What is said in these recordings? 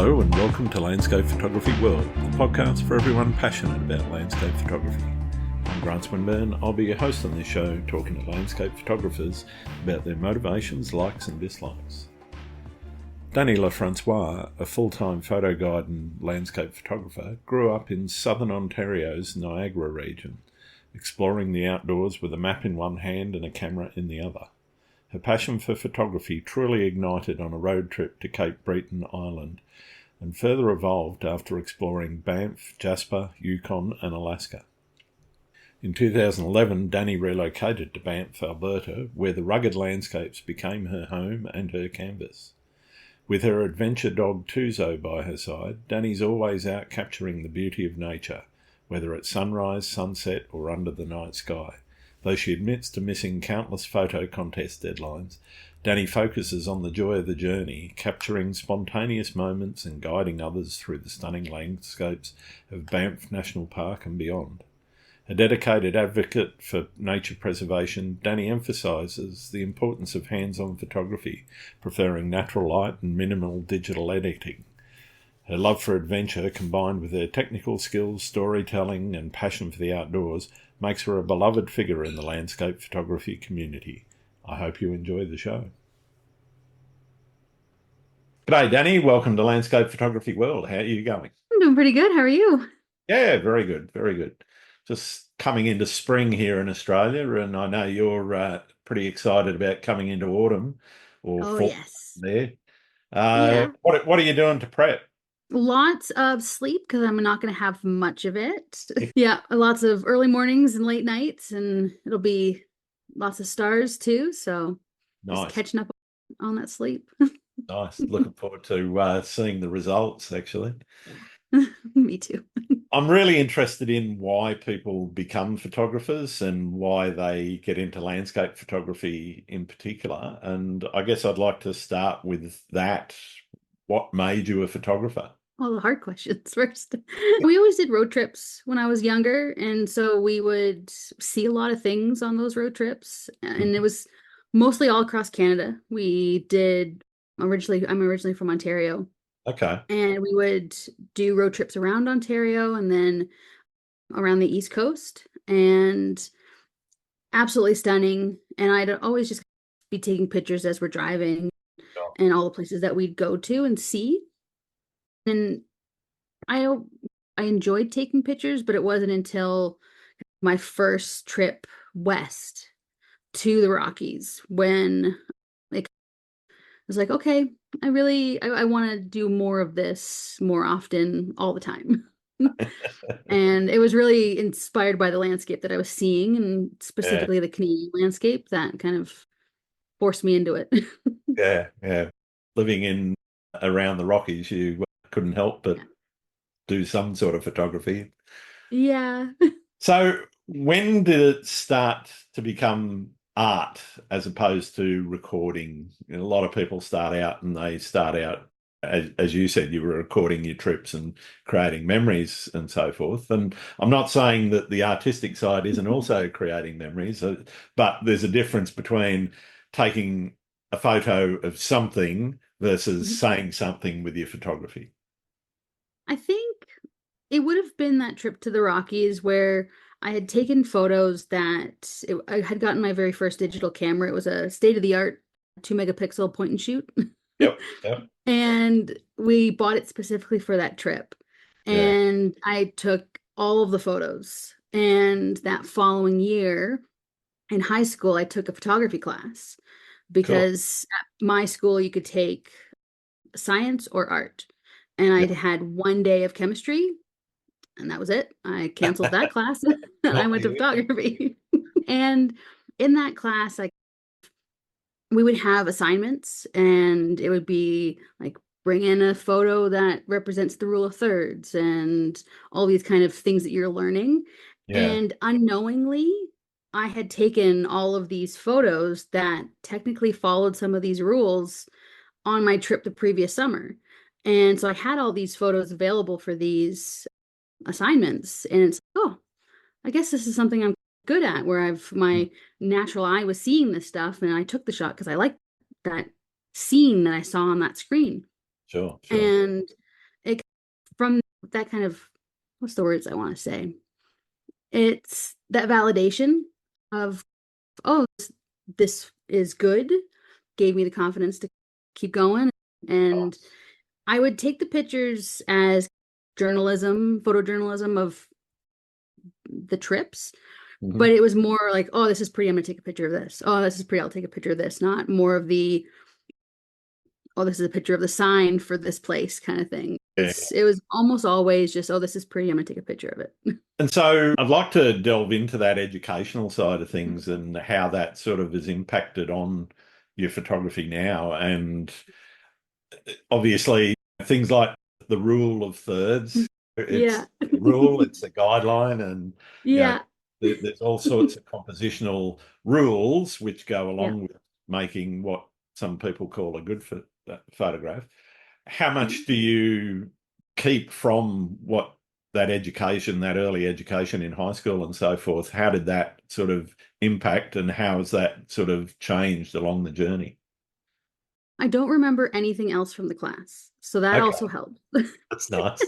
Hello and welcome to Landscape Photography World, the podcast for everyone passionate about landscape photography. I'm Grant Swinburne. I'll be your host on this show, talking to landscape photographers about their motivations, likes and dislikes. Dani Lefrancois, a full-time photo guide and landscape photographer, grew up in southern Ontario's Niagara region, exploring the outdoors with a map in one hand and a camera in the other. Her passion for photography truly ignited on a road trip to Cape Breton Island and further evolved after exploring Banff, Jasper, Yukon and Alaska. In 2011, Dani relocated to Banff, Alberta, where the rugged landscapes became her home and her canvas. With her adventure dog Tuzo by her side, Dani's always out capturing the beauty of nature, whether at sunrise, sunset or under the night sky. Though she admits to missing countless photo contest deadlines, Dani focuses on the joy of the journey, capturing spontaneous moments and guiding others through the stunning landscapes of Banff National Park and beyond. A dedicated advocate for nature preservation, Dani emphasises the importance of hands-on photography, preferring natural light and minimal digital editing. Her love for adventure, combined with her technical skills, storytelling and passion for the outdoors, makes her a beloved figure in the landscape photography community. I hope you enjoy the show. G'day, Dani. Welcome to Landscape Photography World. How are you going? I'm doing pretty good. How are you? Yeah, very good, very good. Just coming into spring here in Australia, and I know you're pretty excited about coming into autumn or Oh, fall yes. there. Yeah. What are you doing to prep? Lots of sleep because I'm not going to have much of it. Yeah, lots of early mornings and late nights, and it'll be lots of stars too. So just Nice, catching up on that sleep. nice. Looking forward to seeing the results, actually. Yeah, me too. I'm really interested in why people become photographers and why they get into landscape photography in particular. And I guess I'd like to start with that. What made you a photographer? All the hard questions first. We always did road trips when I was younger, and so we would see a lot of things on those road trips, and it was mostly all across Canada. I'm originally from Ontario. Okay. And we would do road trips around Ontario and then around the East Coast, and absolutely stunning. And I'd always just be taking pictures as we're driving and all the places that we'd go to and see. And I enjoyed taking pictures, but it wasn't until my first trip west to the Rockies when it was like, okay, I want to do more of this more often all the time. And it was really inspired by the landscape that I was seeing, and Yeah, specifically the Canadian landscape that kind of forced me into it. yeah. Living in around the Rockies, you couldn't help but Yeah. do some sort of photography. Yeah. So when did it start to become art as opposed to recording? You know, a lot of people start out as you said, you were recording your trips and creating memories and so forth. And I'm not saying that the artistic side isn't also creating memories, but there's a difference between taking a photo of something versus Mhm. saying something with your photography. I think it would have been that trip to the Rockies where I had taken photos I had gotten my very first digital camera. It was a state-of-the-art 2 megapixel point and shoot. Yep, yep, And we bought it specifically for that trip. yeah, And I took all of the photos. And that following year in high school, I took a photography class cool. because at my school you could take science or art. And Yeah, I had one day of chemistry, and that was it. I canceled that class and I got went to you. photography. And in that class, we would have assignments, and it would be like bring in a photo that represents the rule of thirds and all these kind of things that you're learning. Yeah, And unknowingly, I had taken all of these photos that technically followed some of these rules on my trip the previous summer. And so I had all these photos available for these assignments. And it's, oh, I guess this is something I'm good at, where my natural eye was seeing this stuff, and I took the shot because I liked that scene that I saw on that screen. sure, sure. And that kind of, what's the words I want to say? It's that validation of, oh, this is good, gave me the confidence to keep going. And I would take the pictures as journalism, photojournalism of the trips, Mhm. but it was more like, oh, this is pretty, I'm gonna take a picture of this. Oh, this is pretty, I'll take a picture of this. Not more of the, oh, this is a picture of the sign for this place kind of thing. Yeah. It was almost always just, oh, this is pretty, I'm gonna take a picture of it. And so I'd like to delve into that educational side of things and how that sort of has impacted on your photography now. And obviously, things like the rule of thirds, it's Yeah. a rule, it's a guideline, and you know, Yeah. there's all sorts of compositional rules which go Yeah. along with making what some people call a good photograph. How much do you keep from what that education, that early education in high school and so forth? How did that sort of impact, and how has that sort of changed along the journey? I don't remember anything else from the class, so that also Okay, helped. that's nice.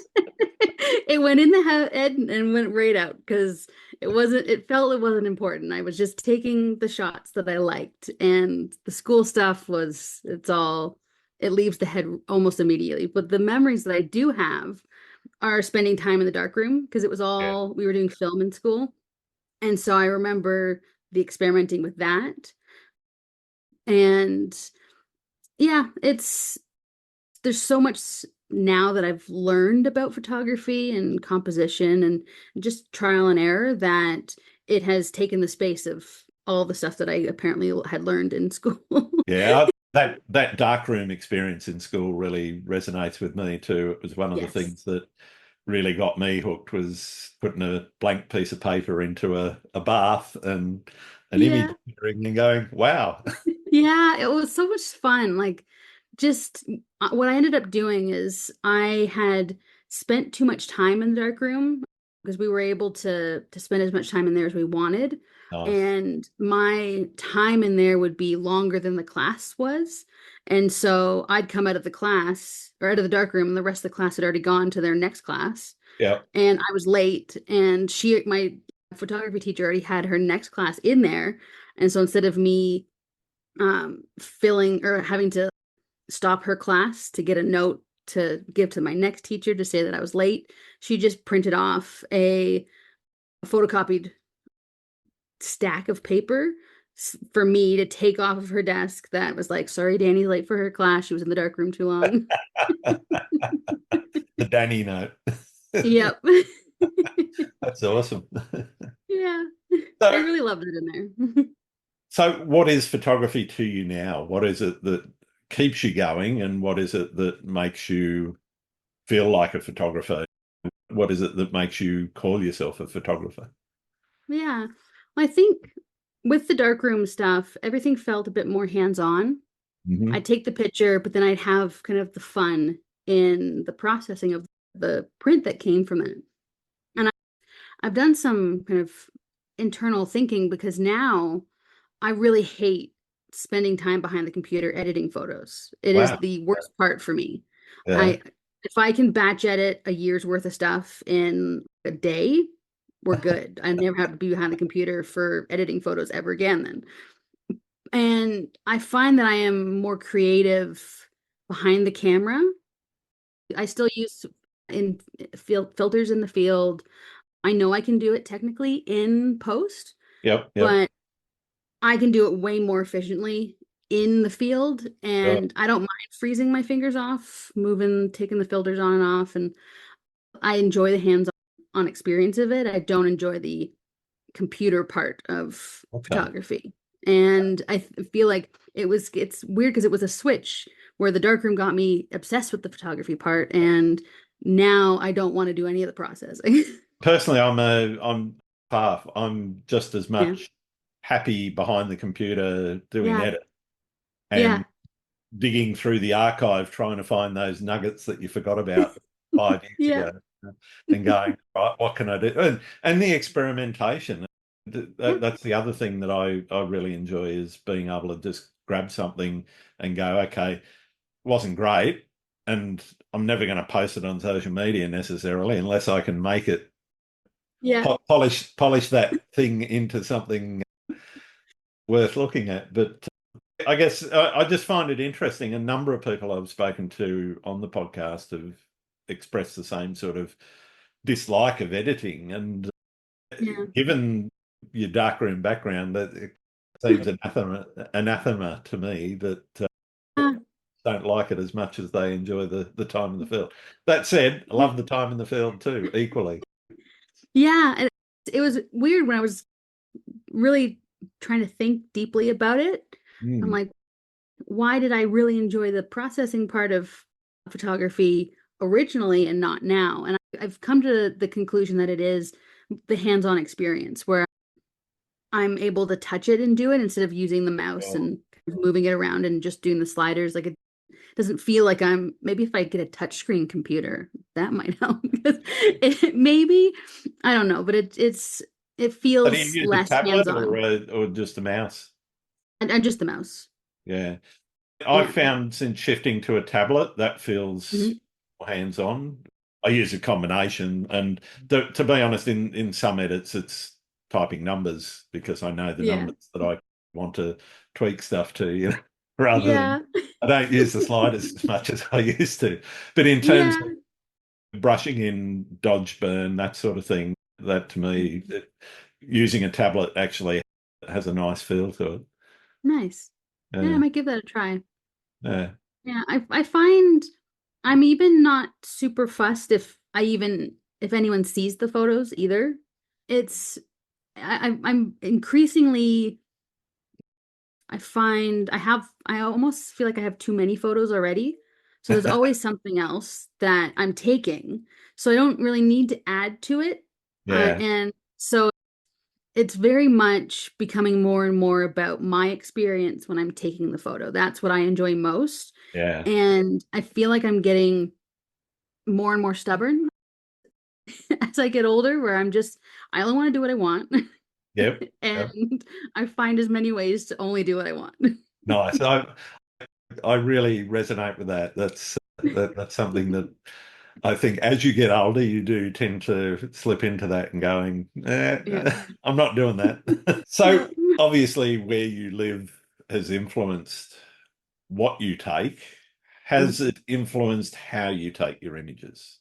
It went in the head and went right out because it felt it wasn't important. I was just taking the shots that I liked, and the school stuff it leaves the head almost immediately. But the memories that I do have are spending time in the dark room because Yeah. we were doing film in school. And so I remember the experimenting with that. And yeah, there's so much now that I've learned about photography and composition and just trial and error that it has taken the space of all the stuff that I apparently had learned in school. Yeah, that darkroom experience in school really resonates with me too. It was one of the Yes. things that really got me hooked, was putting a blank piece of paper into a bath and an image Yeah. and going, wow. Yeah, it was so much fun. Like, just what I ended up doing is I had spent too much time in the dark room because we were able to spend as much time in there as we wanted. Nice. And my time in there would be longer than the class was. And so I'd come out of the class or out of the dark room, and the rest of the class had already gone to their next class. Yeah. And I was late, and my photography teacher already had her next class in there. And so instead of me filling or having to stop her class to get a note to give to my next teacher to say that I was late, she just printed off a photocopied stack of paper for me to take off of her desk that was like, sorry, Danny's late for her class. She was in the dark room too long. The Danny note. Yep. That's awesome. Yeah. I So, really loved it in there. so what is photography to you now? What is it that keeps you going, and what is it that makes you feel like a photographer? What is it that makes you call yourself a photographer? Yeah. Well, I think with the darkroom stuff, everything felt a bit more hands-on. Hmm. I'd take the picture, but then I'd have kind of the fun in the processing of the print that came from it. And I've done some kind of internal thinking because now I really hate spending time behind the computer editing photos. It is Wow. the worst part for me. Yeah. I If I can batch edit a year's worth of stuff in a day, we're good. I never have to be behind the computer for editing photos ever again then. And I find that I am more creative behind the camera. I still use in filters in the field. I know I can do it technically in post, Yep. Yep. but I can do it way more efficiently in the field. Yep. And I don't mind freezing my fingers off, taking the filters on and off. And I enjoy the hands-on experience of it. I don't enjoy the computer part of Okay. photography. And feel like it's weird because it was a switch where the darkroom got me obsessed with the photography part, and now I don't want to do any of the processing. Personally, I'm half. I'm just as Yeah. much happy behind the computer doing Yeah. edit Yeah. and digging through the archive trying to find those nuggets that you forgot about 5 years Yeah. ago, and going, right, what can I do? And the experimentation. Yeah. That's the other thing that I really enjoy, is being able to just grab something and go, okay, wasn't great. and I'm never going to post it on social media necessarily unless I can make it Yeah. polish that thing into something worth looking at. But I guess I just find it interesting. A number of people I've spoken to on the podcast have expressed the same sort of dislike of editing. And Yeah. given your darkroom background, that it seems anathema to me that don't like it as much as they enjoy the time in the field. That said, I love the time in the field too, equally. Yeah, and it was weird when I was really trying to think deeply about it. I'm Mm. like, why did I really enjoy the processing part of photography originally and not now? And I've come to the conclusion that it is the hands-on experience where I'm able to touch it and do it instead of using the mouse Oh, and moving it around and just doing the sliders. Like it doesn't feel like maybe if I get a touchscreen computer, that might help. Maybe, I don't know, but it so do you feels use a less tablet hands-on. or just a mouse? And just the mouse. Yeah. I've Yeah. found since shifting to a tablet, that feels Mhm. hands-on. I use a combination, and to be honest, in some edits, it's typing numbers because I know the Yeah. numbers that I want to tweak stuff to, rather than Yeah. I don't use the sliders as much as I used to. But in terms Yeah. of brushing in, dodge burn, that sort of thing, that to me, using a tablet actually has a nice feel to it. Nice. Yeah, I Yeah, might give that a try. yeah, Yeah, I find I'm even not super fussed if anyone sees the photos either. It's I'm increasingly I find I almost feel like I have too many photos already. So there's always something else that I'm taking. So I don't really need to add to it. yeah, And so it's very much becoming more and more about my experience when I'm taking the photo. That's what I enjoy most. yeah. And I feel like I'm getting more and more stubborn as I get older, where I only want to do what I want. Yep. Yep. And I find as many ways to only do what I want. Nice. I really resonate with that. That's something that I think as you get older, you do tend to slip into that and going, Yeah. I'm not doing that. Yeah. So obviously, where you live has influenced what you take. Has it influenced how you take your images?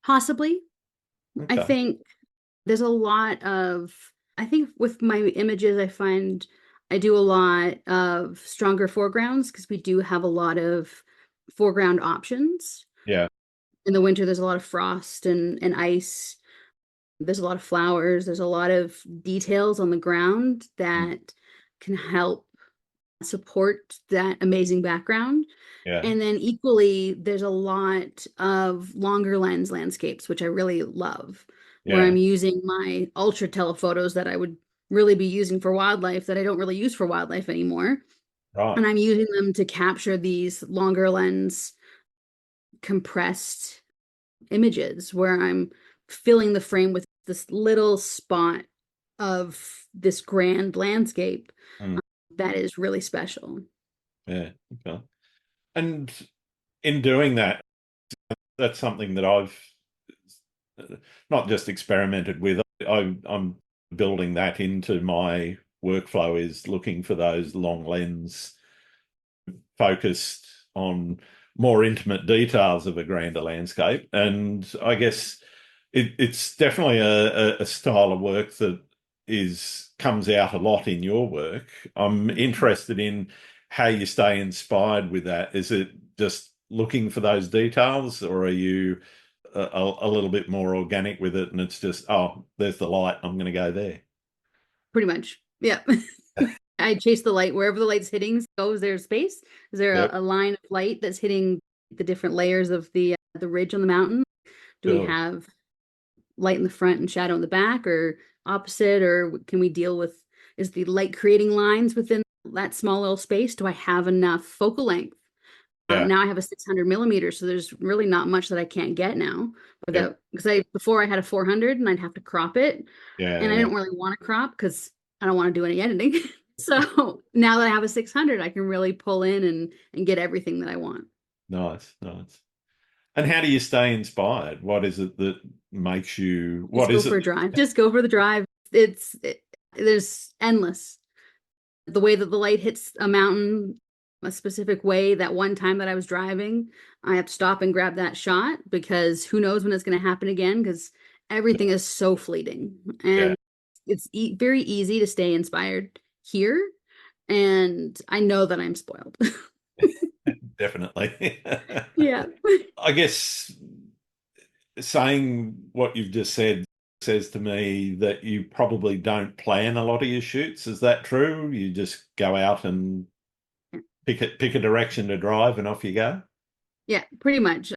Possibly. I Okay. think there's a lot of, I think with my images, I find I do a lot of stronger foregrounds because we do have a lot of foreground options. Yeah. In the winter, there's a lot of frost and ice. There's a lot of flowers. There's a lot of details on the ground Mm. that can help support that amazing background. Yeah. And then equally, there's a lot of longer lens landscapes, which I really love, where Yeah. I'm using my ultra telephotos that I would really be using for wildlife that I don't really use for wildlife anymore. Right. And I'm using them to capture these longer lens compressed images where I'm filling the frame with this little spot of this grand landscape Mm. that is really special. Yeah. Okay. And in doing that, that's something that I've not just experimented with. I'm building that into my workflow is looking for those long lens focused on more intimate details of a grander landscape. And I guess it's definitely a style of work that is comes out a lot in your work. I'm interested in how you stay inspired with that. Is it just looking for those details, or are you a little bit more organic with it and it's just, oh, there's the light, I'm going to go there? Pretty much. Yeah. I chase the light wherever the light's hitting. Goes there space? Is there Yep. a line of light that's hitting the different layers of the ridge on the mountain? Do we Sure. have light in the front and shadow in the back, or opposite? Or can we deal with is the light creating lines within that small little space? Do I have enough focal length? Yeah. Now I have a 600 millimeters, so there's really not much that I can't get now Yep. without because I before I had a 400 and I'd have to crop it, Yeah. and I Yeah. didn't really want to crop because I don't want to do any editing. So now that I have a 600, I can really pull in and get everything that I want. Nice. Nice. And how do you stay inspired? What is it that makes you, Just what go is for it? a drive. Just go for the drive. There's endless. The way that the light hits a mountain a specific way, that one time that I was driving, I have to stop and grab that shot because who knows when it's going to happen again because everything is so fleeting. Yeah, And it's very easy to stay inspired here. And I know that I'm spoiled. definitely. Yeah. I guess saying what you've just said says to me that you probably don't plan a lot of your shoots. Is that true? You just go out and pick a direction to drive and off you go? Yeah, pretty much.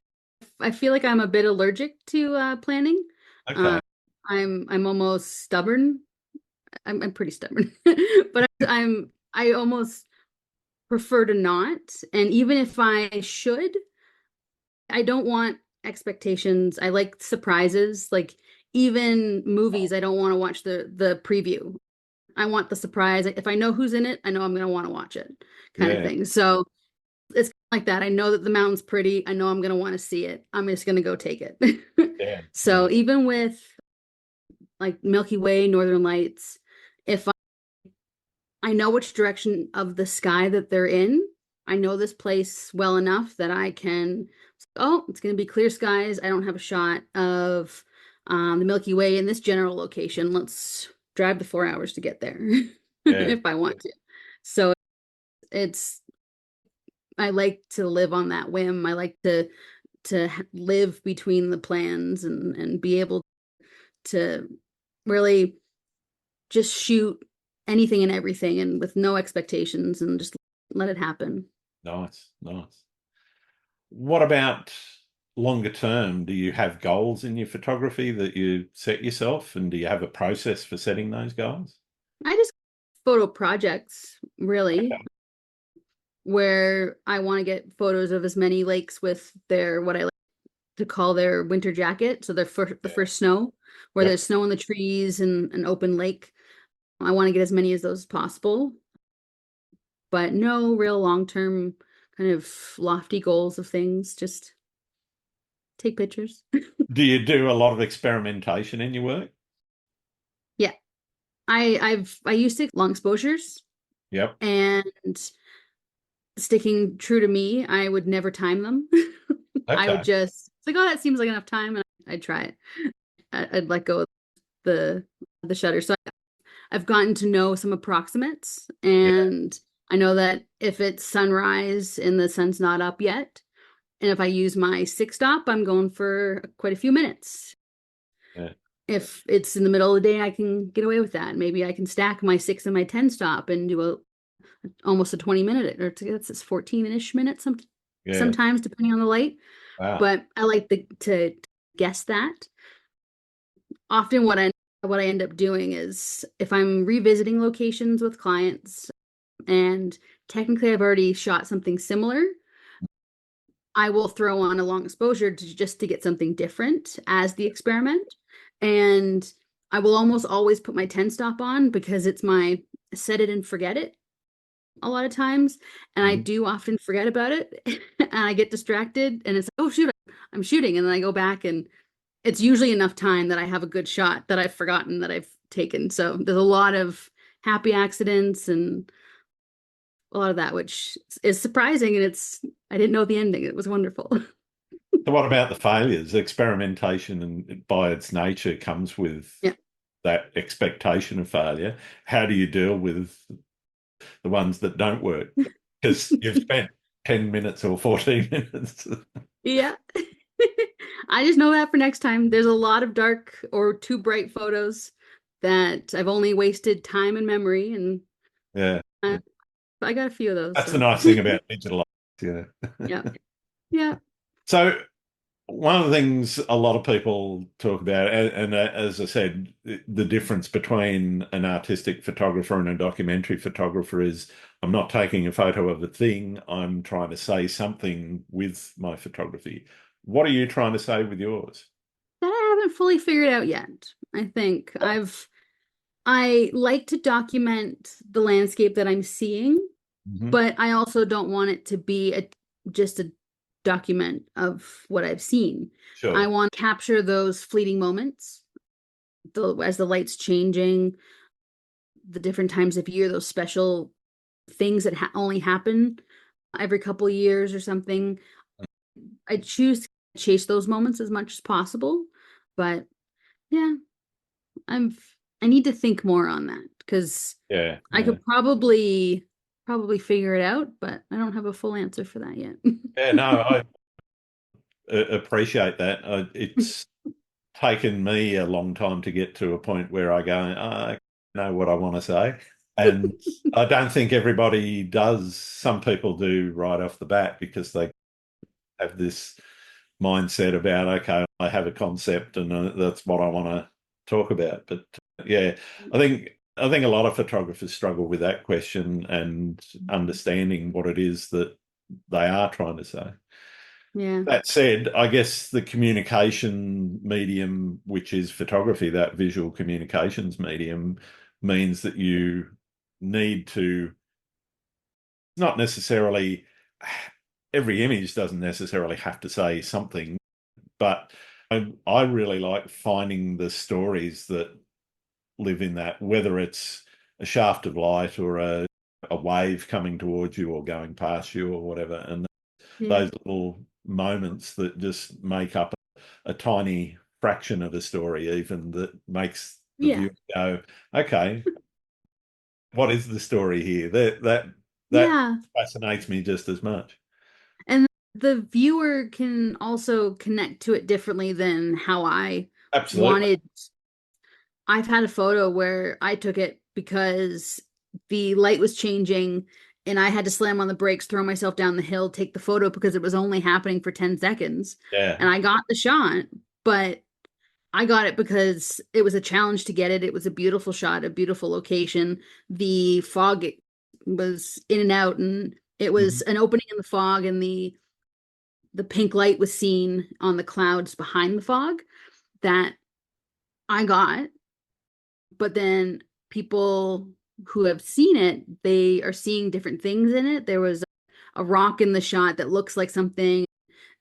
I feel like I'm a bit allergic to planning. Okay. Uh, I'm almost stubborn. I'm pretty stubborn, but I almost prefer to not. And even if I should, I don't want expectations. I like surprises. Like even movies, I don't want to watch the preview. I want the surprise. If I know who's in it, I know I'm going to want to watch it, kind of Yeah. thing. So it's like that. I know that the mountain's pretty. I know I'm going to want to see it. I'm just going to go take it. Yeah. Yeah. So even with like Milky Way, Northern Lights, if I know which direction of the sky that they're in, I know this place well enough that I can, oh, it's going to be clear skies. I don't have a shot of the Milky Way in this general location. Let's drive the 4 hours to get there Yeah. if I want to. So it's, I like to live on that whim. I like to live between the plans and be able to really just shoot anything and everything and with no expectations and just let it happen. Nice. Nice. What about longer term? Do you have goals in your photography that you set yourself? And do you have a process for setting those goals? I just photo projects really Okay. where I want to get photos of as many lakes with their what I like to call their winter jacket. So the Yeah. first snow, where Yep. there's snow on the trees and an open lake. I want to get as many as those as possible, but no real long-term kind of lofty goals of things. Just take pictures. Do you do a lot of experimentation in your work? Yeah. I used to long exposures Yep. and sticking true to me, I would never time them. I would Okay. just it's like, oh, that seems like enough time, and I'd try it. I'd let go of the shutter. So I've gotten to know some approximates, Yeah. and I know that if it's sunrise and the sun's not up yet, and if I use my six stop, I'm going for quite a few minutes. Yeah. If it's in the middle of the day, I can get away with that. Maybe I can stack my six and my 10 stop and do almost a 20-minute or it's 14-ish minutes Yeah. sometimes depending on the light. Wow. But I like to guess that. Often what I end up doing is if I'm revisiting locations with clients and technically I've already shot something similar, I will throw on a long exposure just to get something different as the experiment. And I will almost always put my 10 stop on because it's my set it and forget it a lot of times. And I Mhm. do often forget about it and I get distracted and it's like, oh shoot, I'm shooting. And then I go back and it's usually enough time that I have a good shot that I've forgotten that I've taken. So there's a lot of happy accidents and a lot of that, which is surprising. And I didn't know the ending. It was wonderful. So what about the failures? Experimentation and by its nature comes with Yeah. that expectation of failure. How do you deal with the ones that don't work? Because you've spent 10 minutes or 14 minutes. Yeah. I just know that for next time. There's a lot of dark or too bright photos that I've only wasted time and memory, and Yeah. uh, I got a few of those. That's the So, nice thing about digital art. Yeah. yeah, yeah, So one of the things a lot of people talk about, and as I said, the difference between an artistic photographer and a documentary photographer is I'm not taking a photo of a thing, I'm trying to say something with my photography. What are you trying to say with yours? that I haven't fully figured out yet. I think I like to document the landscape that I'm seeing, Mhm. but I also don't want it to be just a document of what I've seen. I Sure. want to capture those fleeting moments, as the light's changing, the different times of year, those special things that only happen every couple of years or something. I choose to chase those moments as much as possible, but yeah, I'm I need to think more on that because Yeah. I Yeah. could probably figure it out, but I don't have a full answer for that yet. Yeah. No, I appreciate that. It's taken me a long time to get to a point where I go, I know what I want to say. And I don't think everybody does. Some people do right off the bat because they have this mindset about, okay, I have a concept and that's what I want to talk about. But yeah, I think I think a lot of photographers struggle with that question and understanding what it is that they are trying to say. Yeah. That said, I guess the communication medium, which is photography, that visual communications medium, means that you need to not necessarily, every image doesn't necessarily have to say something, but I really like finding the stories that live in that, whether it's a shaft of light or a wave coming towards you or going past you or whatever. And Yeah. those little moments that just make up a tiny fraction of a story, even that makes the Yeah. viewer go, okay, what is the story here? That Yeah. fascinates me just as much. And the viewer can also connect to it differently than how I Absolutely. wanted. I've had a photo where I took it because the light was changing and I had to slam on the brakes, throw myself down the hill, take the photo because it was only happening for 10 seconds. Yeah. And I got the shot, but I got it because it was a challenge to get it. It was a beautiful shot, a beautiful location. The fog was in and out, and it was Mhm. an opening in the fog, and the pink light was seen on the clouds behind the fog that I got. But then people who have seen it, they are seeing different things in it. There was a rock in the shot that looks like something,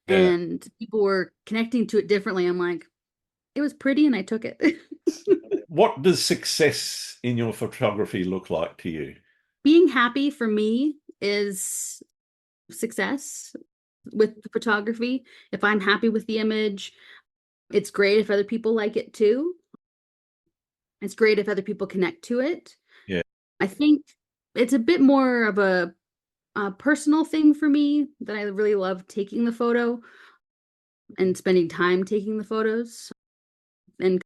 Yeah. and people were connecting to it differently. I'm like, it was pretty, and I took it. What does success in your photography look like to you? Being happy for me is success with the photography. If I'm happy with the image, it's great if other people like it too. It's great if other people connect to it. Yeah. I think it's a bit more of a personal thing for me that I really love taking the photo and spending time taking the photos, and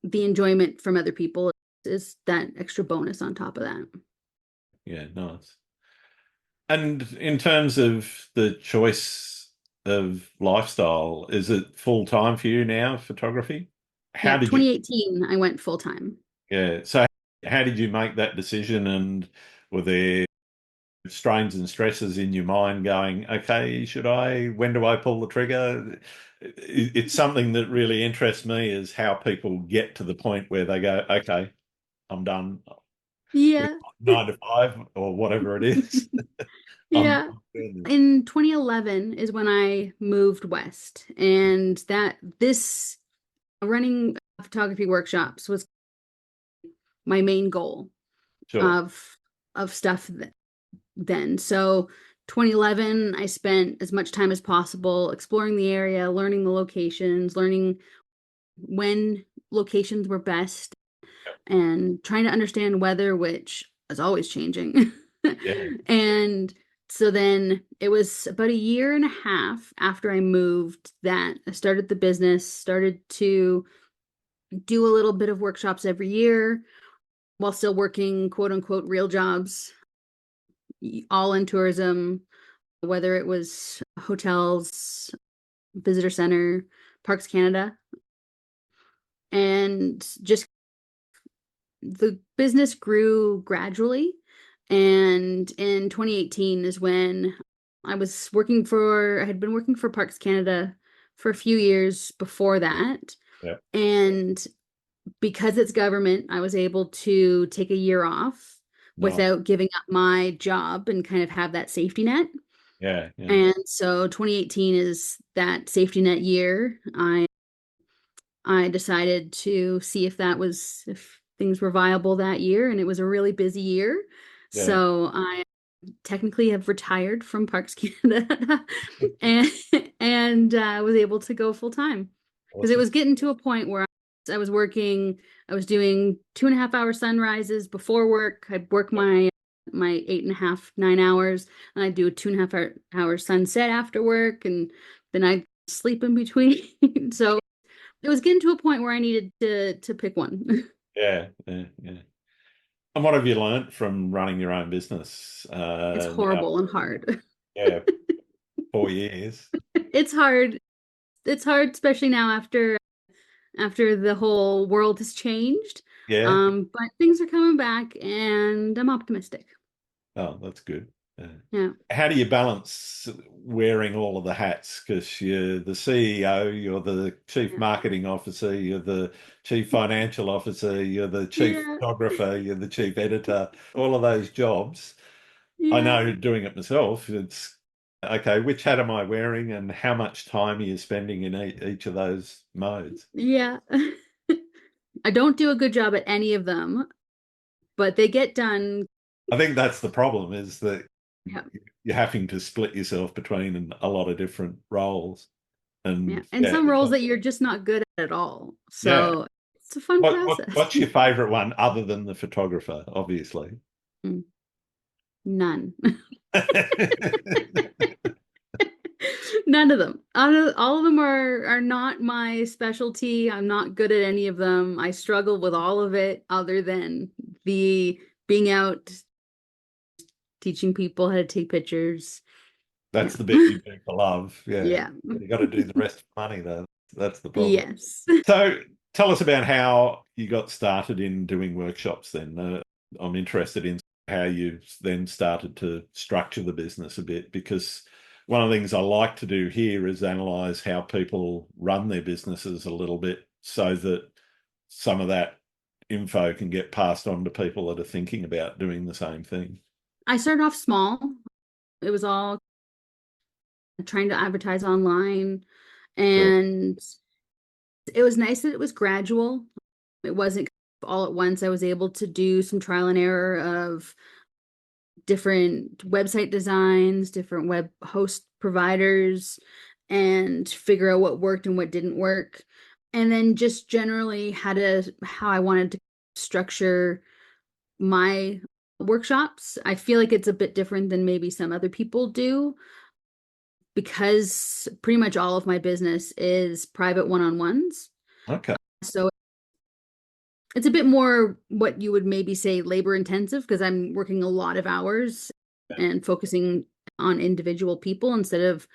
the enjoyment from other people is that extra bonus on top of that. Yeah, nice. And in terms of the choice of lifestyle, is it full time for you now, photography? How Yeah, did you, 2018 I went full time. yeah, so how did you make that decision? And were there strains and stresses in your mind going, okay, when do I pull the trigger? It's something that really interests me is how people get to the point where they go, okay, I'm done with Yeah. 9 to 5 or whatever it is. Yeah. I'm doing this. In 2011 is when I moved west, and that this running photography workshops was my main goal Sure. of stuff then. So 2011, I spent as much time as possible exploring the area, learning the locations, learning when locations were best, and trying to understand weather, which is always changing. Yeah. And so then it was about a year and a half after I moved that I started the business, started to do a little bit of workshops every year while still working quote unquote real jobs, all in tourism, whether it was hotels, visitor center, Parks Canada, and just the business grew gradually. And in 2018 is when I had been working for Parks Canada for a few years before that. Yeah. And because it's government, I was able to take a year off Nice. without giving up my job and kind of have that safety net. Yeah. Yeah. And so 2018 is that safety net year. I decided to see if things were viable that year, and it was a really busy year. Yeah. So I technically have retired from Parks Canada and was able to go full time because it Awesome. was getting to a point where I was working, I was doing 2.5 hour sunrises before work. I'd work my 8.5, 9 hours, and I'd do a 2.5 hour sunset after work, and then I'd sleep in between. So it was getting to a point where I needed to pick one. Yeah. Yeah. Yeah. And what have you learnt from running your own business It's now? horrible and hard. Yeah, 4 years. It's hard. It's hard, especially now after the whole world has changed. Yeah. But things are coming back, and I'm optimistic. Oh, that's good. Yeah. Yeah. How do you balance wearing all of the hats? Because you're the CEO, you're the chief Yeah. marketing officer, you're the chief financial officer, you're the chief Yeah. photographer, you're the chief editor, all of those jobs. I Yeah. know doing it myself, it's okay, which hat am I wearing and how much time are you spending in each of those modes? Yeah. I don't do a good job at any of them, but they get done. I think that's the problem is that Yeah. you're having to split yourself between a lot of different roles. Yeah. And And yeah, some roles that you're just not good at all. yeah. So it's a fun process. What's your favorite one other than the photographer, obviously? Mm, None. None of them. All of them are not my specialty. I'm not good at any of them. I struggle with all of it other than the being out teaching people how to take pictures. That's Yeah. the bit you do for love. Yeah. Yeah. You got to do the rest for money, though. That's the problem. Yes. So tell us about how you got started in doing workshops then. I'm interested in how you then started to structure the business a bit, because one of the things I like to do here is analyze how people run their businesses a little bit so that some of that info can get passed on to people that are thinking about doing the same thing. I started off small. It was all trying to advertise online, Sure. and it was nice that it was gradual. It wasn't all at once. I was able to do some trial and error of different website designs, different web host providers, and figure out what worked and what didn't work. And then just generally how I wanted to structure my workshops. I feel like it's a bit different than maybe some other people do because pretty much all of my business is private one-on-ones. Okay. So it's a bit more what you would maybe say labor intensive because I'm working a lot of hours and focusing on individual people instead of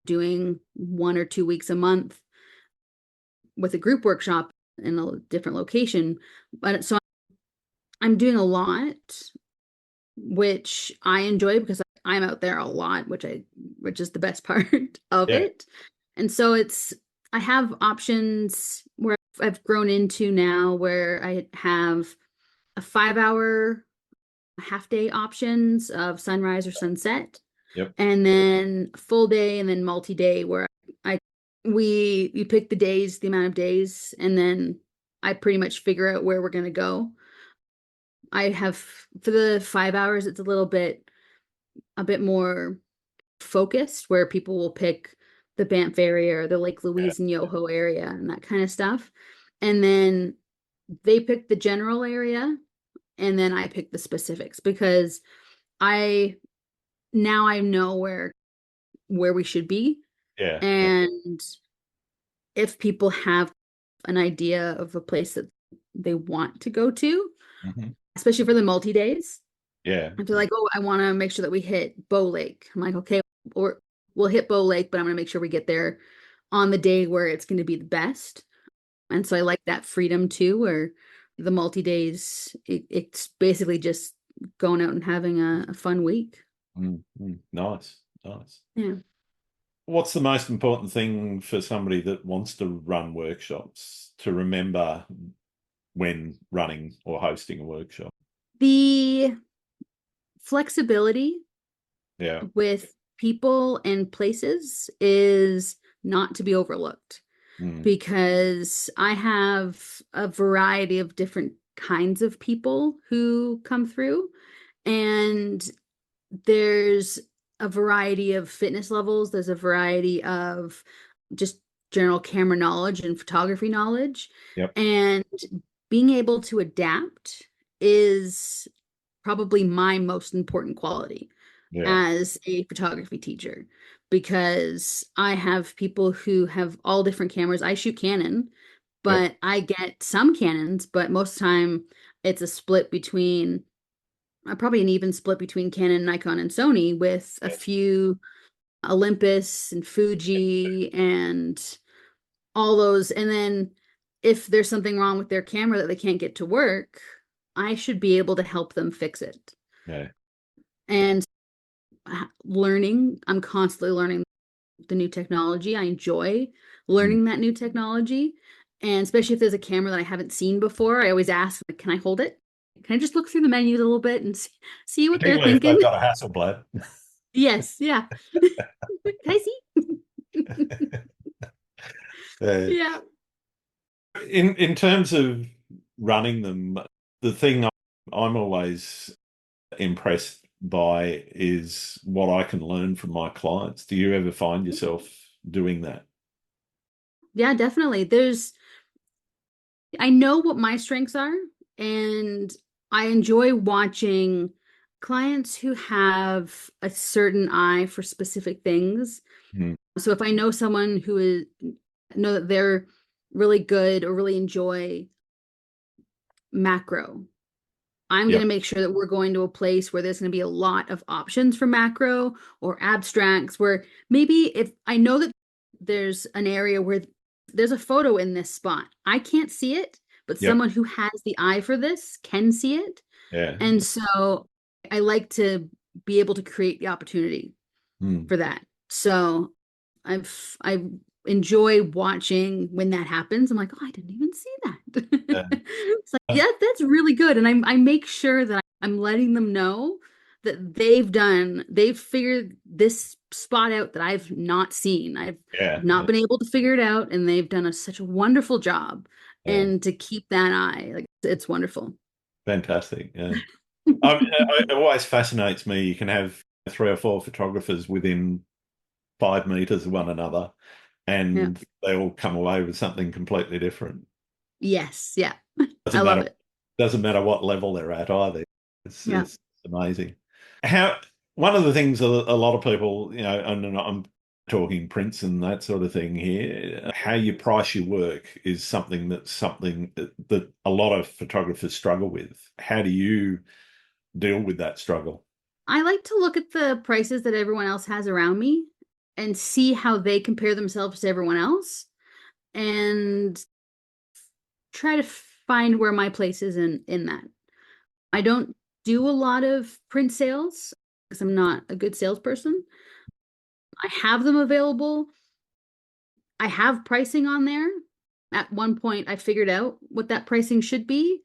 doing 1 or 2 weeks a month with a group workshop in a different location. But so I'm doing a lot, which I enjoy because I'm out there a lot, which is the best part of Yeah. it. And so I have options where I've grown into now where I have a 5 hour half day options of sunrise or sunset, Yep. and then full day and then multi-day where I we pick the days, the amount of days, and then I pretty much figure out where we're gonna go. I have for the 5 hours, it's a bit more focused where people will pick the Banff area or the Lake Yeah. Louise and Yoho area and that kind of stuff. And then they pick the general area and then I pick the specifics because I now I know where we should be. Yeah. Yeah. And if people have an idea of a place that they want to go to, Mhm. especially for the multi days, Yeah. if they're like, oh, I want to make sure that we hit Bow Lake. I'm like, okay, or we'll hit Bow Lake, but I'm going to make sure we get there on the day where it's going to be the best. And so I like that freedom too, where the multi days, it's basically just going out and having a fun week. Nice. Nice. Yeah. What's the most important thing for somebody that wants to run workshops to remember when running or hosting a workshop? The flexibility Yeah. with people and places is not to be overlooked, Mm. because I have a variety of different kinds of people who come through, and there's a variety of fitness levels, there's a variety of just general camera knowledge and photography knowledge, Yep. and being able to adapt is probably my most important quality Yeah. as a photography teacher, because I have people who have all different cameras. I shoot Canon, Yep. but I get some Canons, but most of the time it's a split between, probably an even split between Canon, Nikon, and Sony, with a Yep. few Olympus and Fuji and all those. And then if there's something wrong with their camera that they can't get to work, I should be able to help them fix it. Yeah. And learning, I'm constantly learning the new technology. I enjoy Mm. learning that new technology. And especially if there's a camera that I haven't seen before, I always ask, like, can I hold it? Can I just look through the menus a little bit and see what they're Particularly if thinking? they've got a Hasselblad. Yes, yeah. Can I see? Uh, Yeah. in terms of running them, the thing I'm always impressed by is what I can learn from my clients. Do you ever find yourself doing that? Yeah, definitely. I know what my strengths are, and I enjoy watching clients who have a certain eye for specific things. Mm. So if I know someone who is know that they're really good or really enjoy macro, I'm going Yep. to make sure that we're going to a place where there's going to be a lot of options for macro or abstracts, where maybe if I know that there's an area where there's a photo in this spot, I can't see it, but Yep. someone who has the eye for this can see it. Yeah. And so I like to be able to create the opportunity Mm. for that. So I enjoy watching when that happens. I'm like, oh, I didn't even see Yeah. that. It's like, yeah, that's really good. And I make sure that I'm letting them know that they've figured this spot out that I've not seen. Yeah. I've not been able to figure it out, and they've done such a wonderful job. Yeah. And to keep that eye, like, it's wonderful. Fantastic. Yeah. It always fascinates me. You can have three or four photographers within 5 meters of one another, Yeah. and they all come away with something completely different. Yes. Yeah. I Doesn't love matter. it. Doesn't matter what level they're at either. Yeah. It's amazing. How one of the things a lot of people, and I'm talking prints and that sort of thing here, how you price your work is something that a lot of photographers struggle with. How do you deal with that struggle? I like to look at the prices that everyone else has around me and see how they compare themselves to everyone else, and try to find where my place is in that. I don't do a lot of print sales because I'm not a good salesperson. I have them available. I have pricing on there. At one point, I figured out what that pricing should be.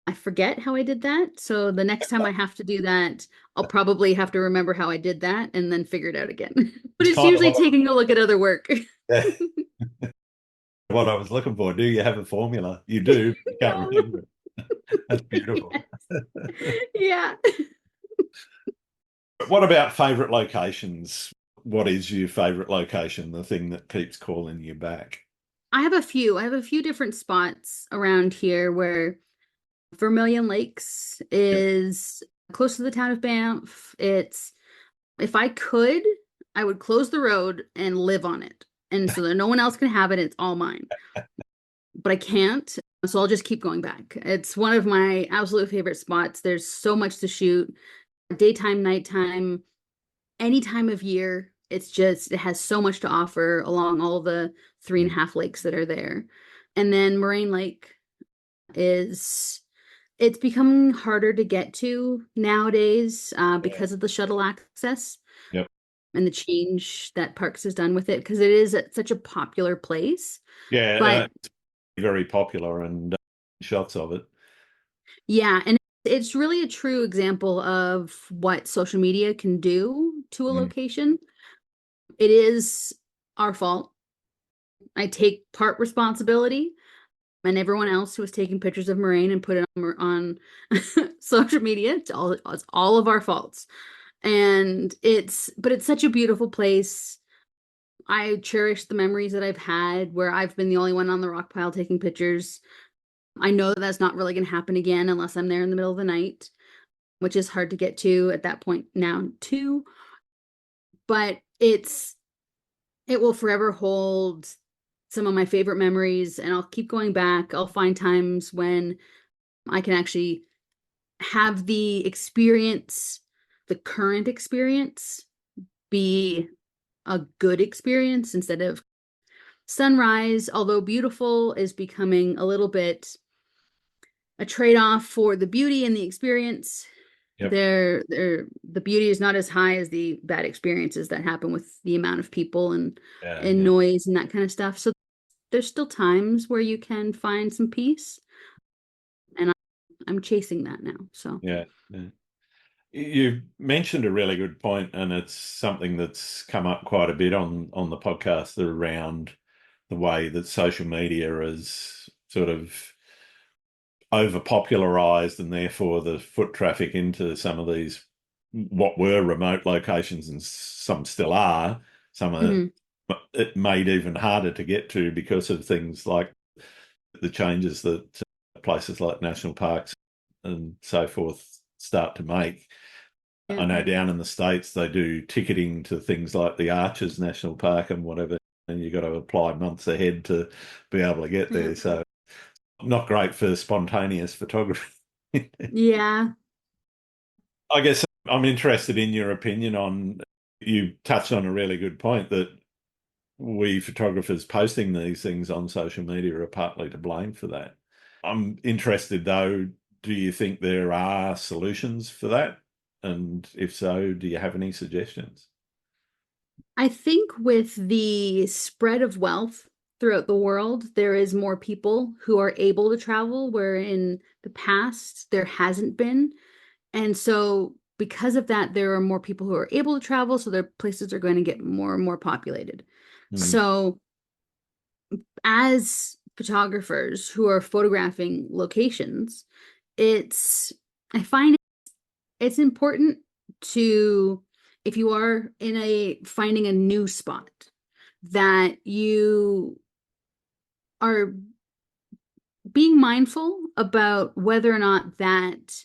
I forget how I did that. So the next time I have to do that, I'll probably have to remember how I did that and then figure it out again. But It's it's kind of usually taking a look at other work. what I was looking for. Do you have a formula? You do. You can't No. remember it. That's beautiful. Yeah. What about favorite locations? What is your favorite location? The thing that keeps calling you back? I have a few. I have a few different spots around here where Vermilion Lakes Yep. is close to the town of Banff. It's, if I could, I would close the road and live on it. And so that no one else can have it. It's all mine. But I can't. So I'll just keep going back. It's one of my absolute favorite spots. There's so much to shoot. Daytime, nighttime, any time of year. It's just, it has so much to offer along all the 3.5 lakes that are there. And then Moraine Lake is, it's becoming harder to get to nowadays because of the shuttle access Yep. and the change that Parks has done with it, because it is such a popular place. Yeah, But it's very popular and shots of it. yeah, and it's really a true example of what social media can do, to a Mm. location. It is our fault. I take part responsibility, and everyone else who was taking pictures of Moraine and put it on social media. It's all of our faults. And but it's such a beautiful place. I cherish the memories that I've had where I've been the only one on the rock pile taking pictures. I know that that's not really going to happen again unless I'm there in the middle of the night, which is hard to get to at that point now too. But it will forever hold some of my favorite memories, and I'll keep going back. I'll find times when I can actually have the experience, the current experience, be a good experience instead of sunrise, although beautiful, is becoming a little bit a trade-off for the beauty and the experience. Yep. The beauty is not as high as the bad experiences that happen with the amount of people and Yeah. noise and that kind of stuff. So there's still times where you can find some peace, and I'm chasing that now. So Yeah. You mentioned a really good point, and it's something that's come up quite a bit on the podcast around the way that social media is sort of overpopularized, and therefore the foot traffic into some of these what were remote locations, and some still are, some are mhm. it made even harder to get to because of things like the changes that places like national parks and so forth start to make. Yeah. I know down in the States they do ticketing to things like the Arches National Park and whatever, and you've got to apply months ahead to be able to get there. Yeah. So not great for spontaneous photography. Yeah. I guess I'm interested in your opinion on, you touched on a really good point that we photographers posting these things on social media are partly to blame for that. I'm interested though, do you think there are solutions for that? And if so, do you have any suggestions? I think with the spread of wealth throughout the world, there is more people who are able to travel, where in the past there hasn't been. And so because of that, there are more people who are able to travel, so their places are going to get more and more populated. Mm. So as photographers who are photographing locations, it's I find it's important to, if you are in a finding a new spot, that you are being mindful about whether or not that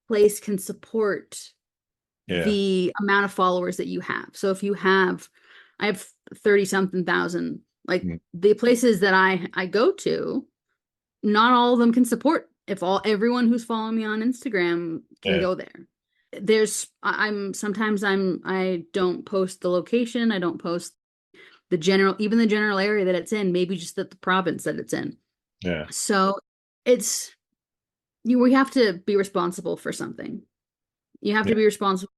place can support Yeah. the amount of followers that you have. So if I have 30 something thousand, like Mm. the places that I go to, not all of them can support if everyone who's following me on Instagram can Yeah. go there. I don't post the location, I don't post even the general area that it's in, maybe just the province that it's in. Yeah. So it's we have to be responsible for something. You have Yeah. to be responsible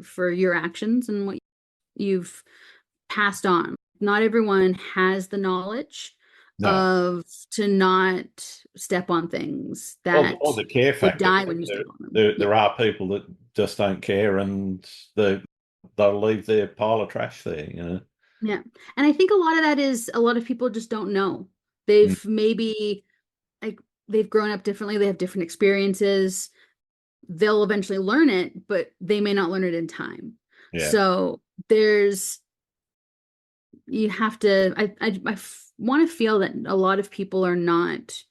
for your actions and what you've passed on. Not everyone has the knowledge No. of to not step on things Or that the care would factor. die when you step on them. There are people that just don't care, and they'll leave their pile of trash there, you know. Yeah. And I think a lot of that is a lot of people just don't know. Mm. They've maybe like they've grown up differently, they have different experiences. They'll eventually learn it, but they may not learn it in time. Yeah. So you have to, I want to feel that a lot of people are not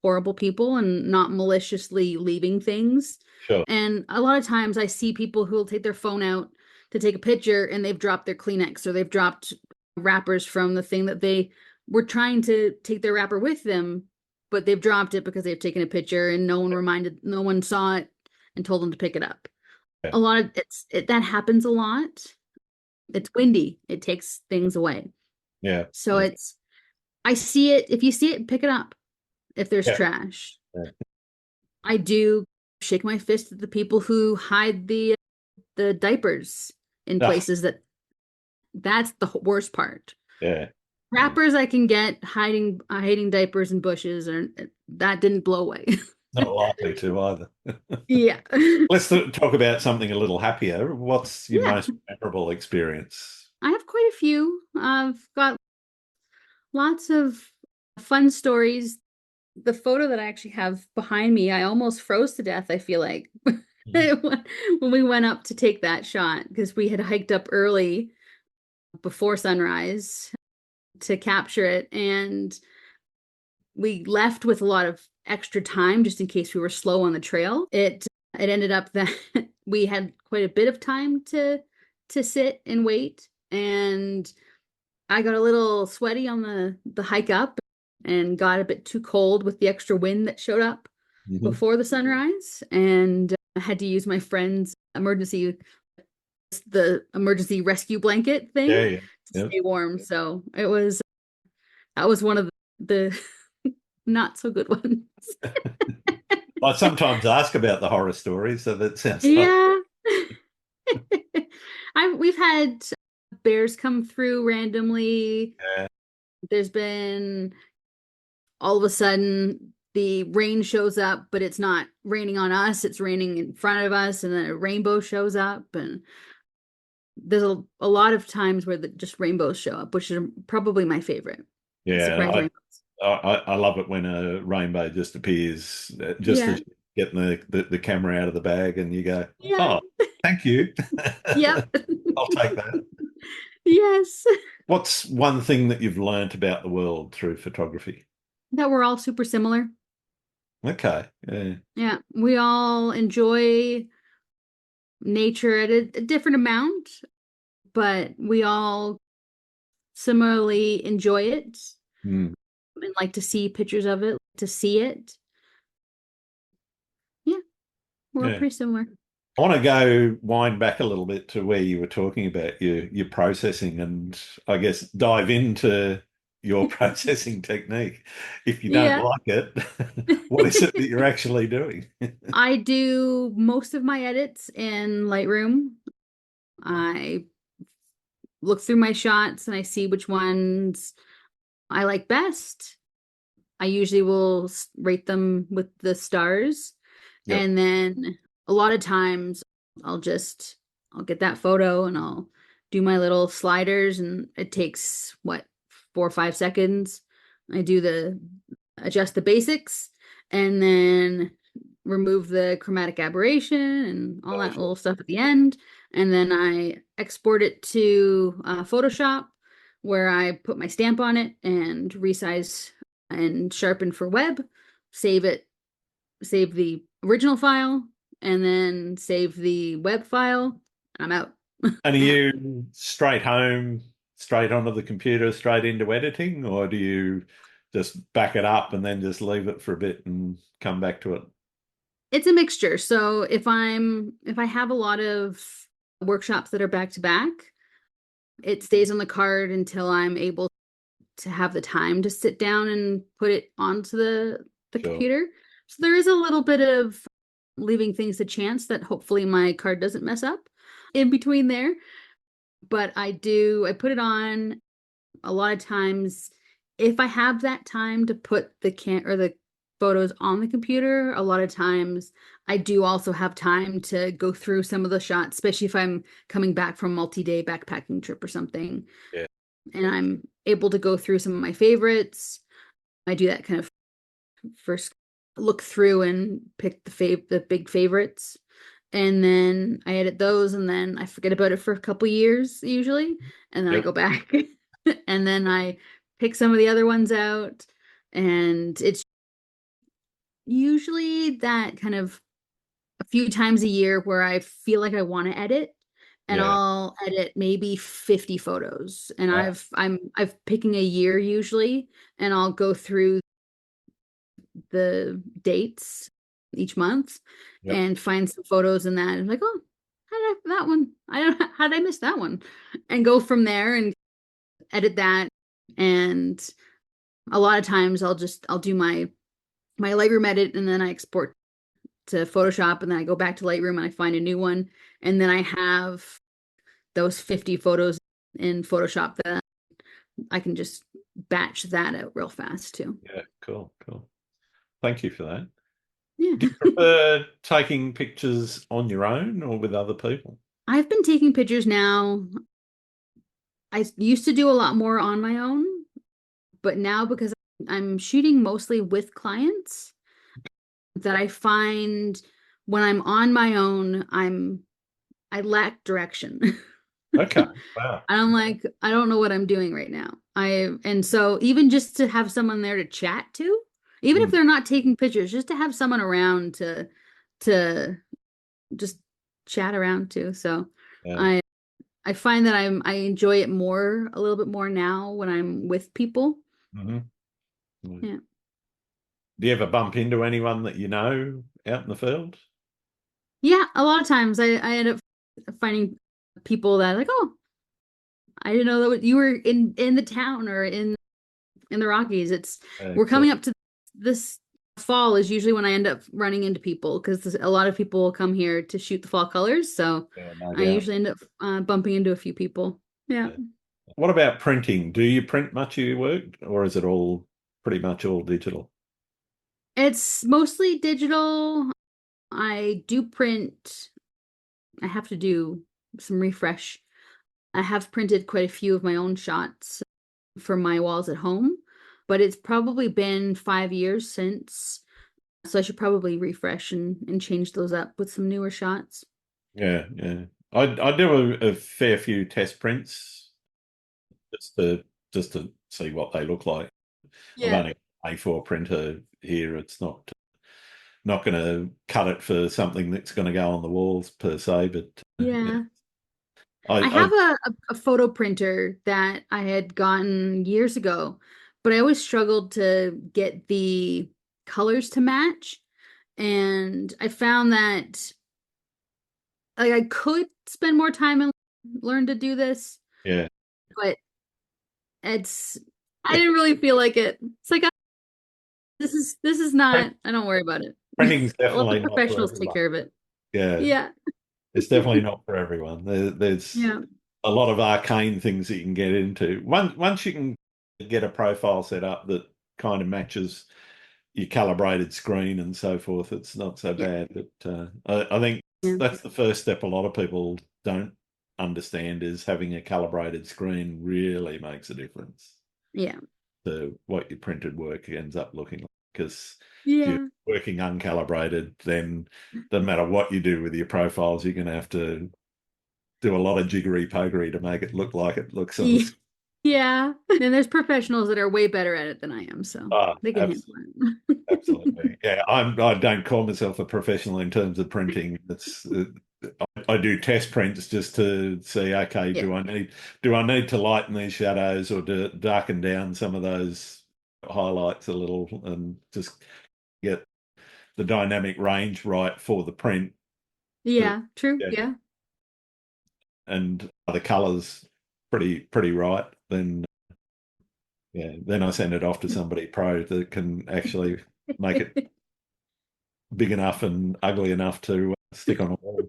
horrible people and not maliciously leaving things. Sure. And a lot of times I see people who will take their phone out to take a picture and they've dropped their Kleenex, or they've dropped wrappers from the thing that they were trying to take their wrapper with them, but they've dropped it because they've taken a picture and no one saw it and told them to pick it up. Yeah. A lot of that happens a lot. It's windy. It takes things away. Yeah. So Yeah. I see it. If you see it, pick it up. If there's Yeah. trash, Yeah. I do shake my fist at the people who hide the diapers in Ah, places that's the worst part. yeah. Wrappers I can get, hiding diapers in bushes, or that didn't blow away. Not likely to either. Yeah. Let's talk about something a little happier. What's your Yeah. most memorable experience? I have quite a few. I've got lots of fun stories. The photo that I actually have behind me, I almost froze to death, I feel like, Mhm. when we went up to take that shot because we had hiked up early before sunrise to capture it. And we left with a lot of extra time just in case we were slow on the trail. It ended up that we had quite a bit of time to sit and wait, and I got a little sweaty on the hike up and got a bit too cold with the extra wind that showed up Mhm. before the sunrise, and I had to use my friend's the emergency rescue blanket thing Yeah, yeah. to Yeah. stay warm. So that was one of the not so good ones. I sometimes ask about the horror stories, so that sounds like Yeah. We've had bears come through randomly. yeah. There's been all of a sudden the rain shows up, but it's not raining on us, it's raining in front of us, and then a rainbow shows up. And there's a lot of times where just rainbows show up, which are probably my favorite. Surprise Yeah, rainbows. I love it when a rainbow just appears just Yeah. as you're getting the camera out of the bag and you go, Yeah. oh, thank you. Yep. I'll take that. Yes. What's one thing that you've learnt about the world through photography? That we're all super similar. Okay. Yeah. Yeah. We all enjoy nature at a different amount, but we all similarly enjoy it Hmm. and like to see pictures of it, to see it. Yeah, we're all Yeah. pretty similar. I want to go wind back a little bit to where you were talking about your processing and I guess dive into your processing technique. If you don't Yeah. like it, what is it that you're actually doing? I do most of my edits in Lightroom. I look through my shots and I see which ones I like best. I usually will rate them with the stars. Yep. And then a lot of times I'll get that photo and I'll do my little sliders, and it takes what, 4 or 5 seconds. I do the adjust the basics and then remove the chromatic aberration and all that little stuff at the end. And then I export it to Photoshop, where I put my stamp on it and resize and sharpen for web, save it, save the original file, and then save the web file. I'm out. And are you straight home, straight onto the computer, straight into editing, or do you just back it up and then just leave it for a bit and come back to it? It's a mixture. So if I have a lot of workshops that are back to back, it stays on the card until I'm able to have the time to sit down and put it onto the Sure. computer. So there is a little bit of leaving things to chance that hopefully my card doesn't mess up in between there. But I put it on a lot of times. If I have that time to put the photos on the computer, a lot of times I do also have time to go through some of the shots, especially if I'm coming back from a multi-day backpacking trip or something, Yeah. and I'm able to go through some of my favorites. I do that kind of first look through and pick the big favorites, and then I edit those, and then I forget about it for a couple years usually, and then I Yep. go back and then I pick some of the other ones out, and it's usually that kind of a few times a year where I feel like I want to edit, and Yeah. I'll edit maybe 50 photos, and Uh, I've picking a year usually, and I'll go through the dates each month yep. and find some photos in that and like, oh, how did that one? I don't how did I miss that one? And go from there and edit that. And a lot of times I'll do my Lightroom edit, and then I export to Photoshop, and then I go back to Lightroom and I find a new one, and then I have those 50 photos in Photoshop that I can just batch that out real fast too. Yeah. Cool. Cool. Thank you for that. Yeah. Do you prefer taking pictures on your own or with other people? I've been taking pictures now. I used to do a lot more on my own, but now because I'm shooting mostly with clients, that I find when I'm on my own, I lack direction. Okay. Wow. I'm like, I don't know what I'm doing right now. And so even just to have someone there to chat to, even if Mm, they're not taking pictures, just to have someone around to just chat around to. So yeah. I I find that I enjoy it more a little bit more now when I'm with people. Hmm. Yeah. Do you ever bump into anyone that you know out in the field? Yeah, a lot of times I end up finding people that like, oh, I didn't know that you were in the town or in the Rockies. We're Excellent. coming up to this fall is usually when I end up running into people because a lot of people come here to shoot the fall colors. So Yeah, no I doubt. usually end up bumping into a few people. Yeah. Yeah. What about printing? Do you print much of your work, or is it all pretty much all digital? It's mostly digital. I do print. I have to do some refresh. I have printed quite a few of my own shots for my walls at home, but it's probably been 5 years since, so I should probably refresh and change those up with some newer shots. Yeah, yeah. I do a fair few test prints just to just to see what they look like. I've Yeah. only got an A4 printer here. It's not going to cut it for something that's going to go on the walls per se, but yeah, Yeah. I I have a photo printer that I had gotten years ago, but I always struggled to get the colors to match. And I found that like I could spend more time and learn to do this, yeah. but it's I didn't really feel like it. It's like this is not, I don't worry about it. Printing's Let the definitely not for professionals take everyone. care of it. Yeah, Yeah. it's definitely not for everyone. There's Yeah. a lot of arcane things that you can get into. Once you can get a profile set up that kind of matches your calibrated screen and so forth, it's not so Yeah. bad. But I think Yeah. that's the first step a lot of people don't understand is having a calibrated screen really makes a difference Yeah. to what your printed work ends up looking like. Because if you're Yeah. working uncalibrated, then doesn't matter what you do with your profiles, you're going to have to do a lot of jiggery pokery to make it look like it looks on Yeah. the. Yeah. And there's professionals that are way better at it than I am, so Ah, they can handle it. absolutely. Yeah, I don't call myself a professional in terms of printing. It's I do test prints just to see, okay, Yeah. do I need to lighten these shadows or to darken down some of those highlights a little and just get the dynamic range right for the print. But, Yeah. True. yeah, Yeah. and the colors pretty right, then yeah, then I send it off to somebody pro that can actually make it big enough and ugly enough to stick on a wall.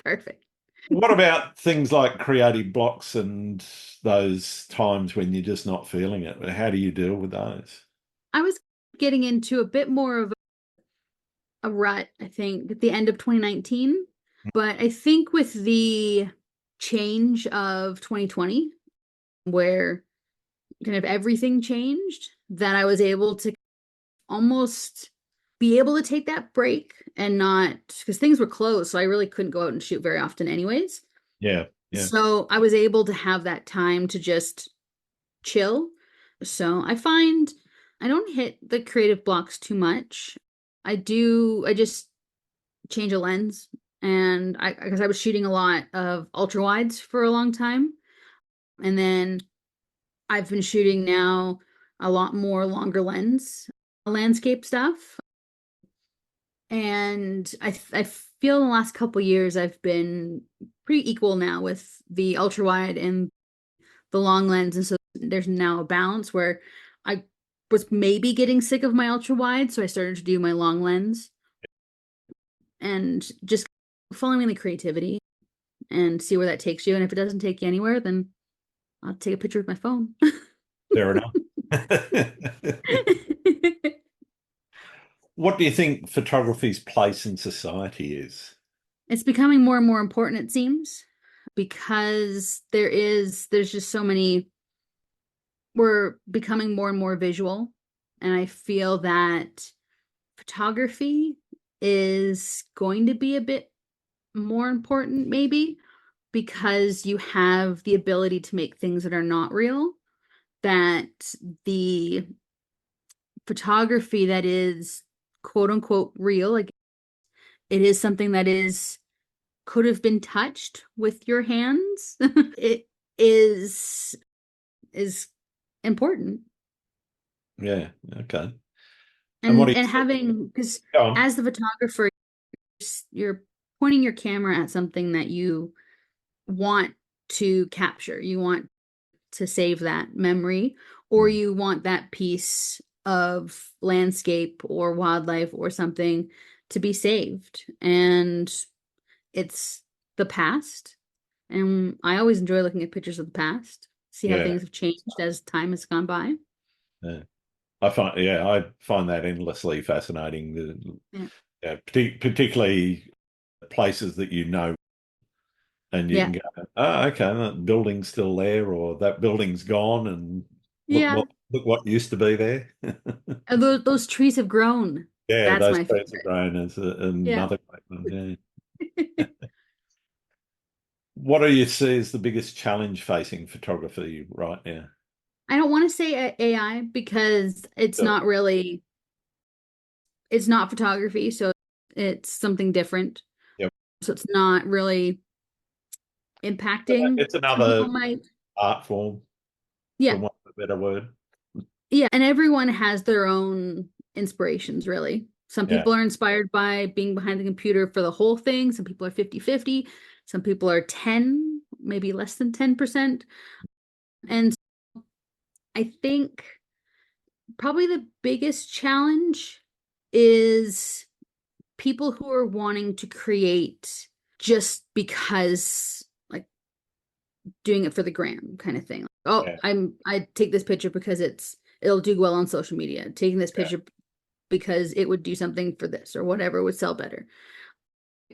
Perfect. What about things like creative blocks and those times when you're just not feeling it? How do you deal with those? I was getting into a bit more of a rut, I think, at the end of 2019. But I think with the change of 2020, where kind of everything changed, that I was able to almost be able to take that break and not because things were closed. So I really couldn't go out and shoot very often, anyways. Yeah, yeah, So I was able to have that time to just chill. So I find I don't hit the creative blocks too much. I just change a lens and I because I was shooting a lot of ultra wides for a long time. And then I've been shooting now a lot more longer lens landscape stuff. And I feel in the last couple years I've been pretty equal now with the ultra wide and the long lens, and so there's now a balance where I was maybe getting sick of my ultra wide, so I started to do my long lens and just following the creativity and see where that takes you. And if it doesn't take you anywhere, then I'll take a picture with my phone. fair enough. What do you think photography's place in society is? It's becoming more and more important, it seems, because there's just so many, we're becoming more and more visual. And I feel that photography is going to be a bit more important, maybe, because you have the ability to make things that are not real, that the photography that is quote unquote real, like it is something that is could have been touched with your hands. It is important. Yeah. Okay. And what do And you think? having, because Go on. as the photographer, you're pointing your camera at something that you want to capture. You want to save that memory, or Mm. you want that piece of landscape or wildlife or something to be saved. And it's the past. And I always enjoy looking at pictures of the past, see how Yeah. things have changed as time has gone by. Yeah. I find that endlessly fascinating. Yeah. Yeah, particularly places that you know, and you Yeah. can go, oh, okay, that building's still there, or that building's gone, and Yeah. look what used to be there. And those trees have grown. Yeah, That's those my trees are favorite. grown as Yeah. another great one. Yeah. What do you see as the biggest challenge facing photography right now? I don't want to say AI because Sure. it's not photography, so it's something different. Yep. So it's not really impacting. It's Some another people might, art form, for yeah, want of a better word. yeah, and everyone has their own inspirations, really. Some Yeah. people are inspired by being behind the computer for the whole thing. Some people are 50-50. Some people are 10, maybe less than 10%. And I think probably the biggest challenge is people who are wanting to create just because, like, doing it for the gram kind of thing. Oh, Yeah. I take this picture because it'll do well on social media. Taking this Yeah. picture because it would do something for this or whatever would sell better.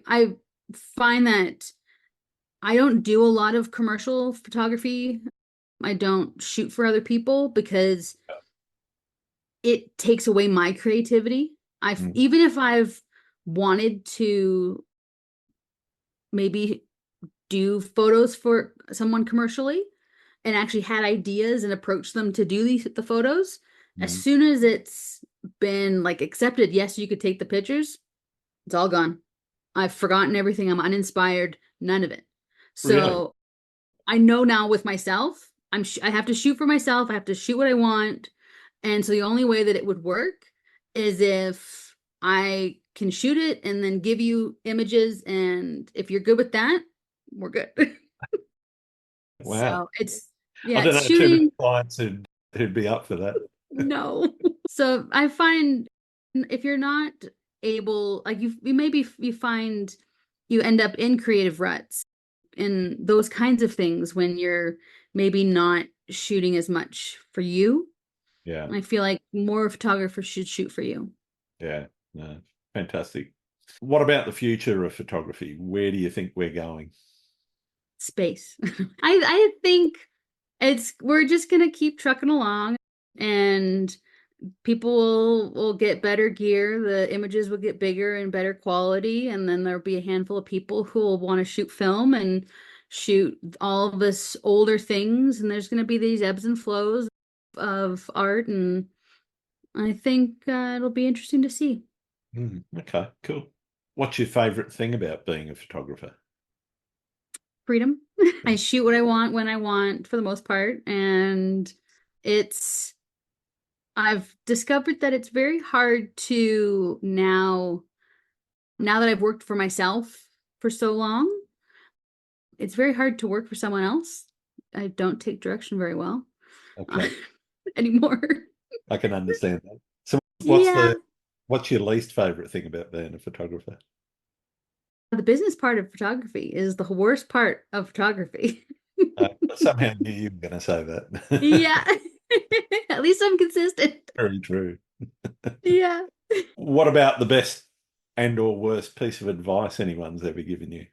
I find that I don't do a lot of commercial photography. I don't shoot for other people because it takes away my creativity. I've Mm. even if I've wanted to maybe do photos for someone commercially and actually had ideas and approached them to do the photos, as Mm. soon as it's been like accepted, yes, you could take the pictures, it's all gone. I've forgotten everything. I'm uninspired, none of it. Really? So I know now with myself, I have to shoot for myself. I have to shoot what I want. And so the only way that it would work is if I can shoot it and then give you images. And if you're good with that, we're good. Wow. So I yeah, don't it's know too many shooting. clients who'd be up for that. No. So I find if you're not able, like you maybe you find you end up in creative ruts and those kinds of things when you're maybe not shooting as much for you. Yeah. I feel like more photographers should shoot for you. Yeah. No. Fantastic. What about the future of photography? Where do you think we're going? Space. I think we're just gonna keep trucking along and people will get better gear, the images will get bigger and better quality, and then there'll be a handful of people who will want to shoot film and shoot all of this older things, and there's going to be these ebbs and flows of art, and I think it'll be interesting to see. Okay, cool. What's your favorite thing about being a photographer? Freedom. I shoot what I want when I want for the most part, and it's I've discovered that it's very hard to now that I've worked for myself for so long, it's very hard to work for someone else. I don't take direction very well Okay, anymore. I can understand that. So Yeah, what's your least favorite thing about being a photographer? the business part of photography is the worst part of photography. I somehow knew you were going to say that. Yeah. At least I'm consistent. Very true. Yeah. What about the best and or worst piece of advice anyone's ever given you?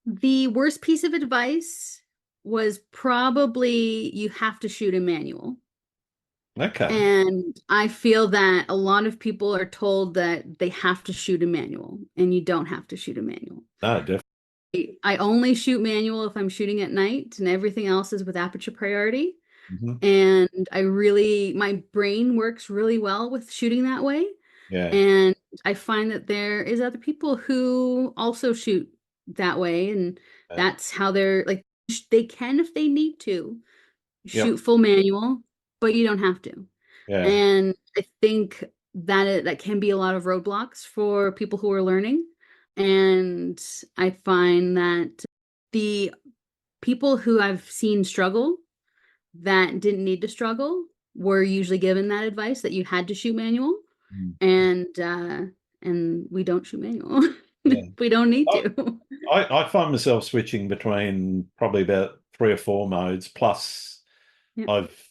The worst piece of advice was probably you have to shoot a manual. Okay. And I feel that a lot of people are told that they have to shoot a manual, and you don't have to shoot a manual. No, definitely. I only shoot manual if I'm shooting at night, and everything else is with aperture priority. Hmm. And my brain works really well with shooting that way. Yeah. And I find that there is other people who also shoot that way, and Yeah. that's how they're like, they can, if they need to, shoot Yep. full manual, but you don't have to. Yeah. And I think that can be a lot of roadblocks for people who are learning. And I find that the people who I've seen struggle that didn't need to struggle were usually given that advice that you had to shoot manual, Mm. and we don't shoot manual. Yeah. We don't need I, to. I find myself switching between probably about three or four modes. Plus, Yeah. I've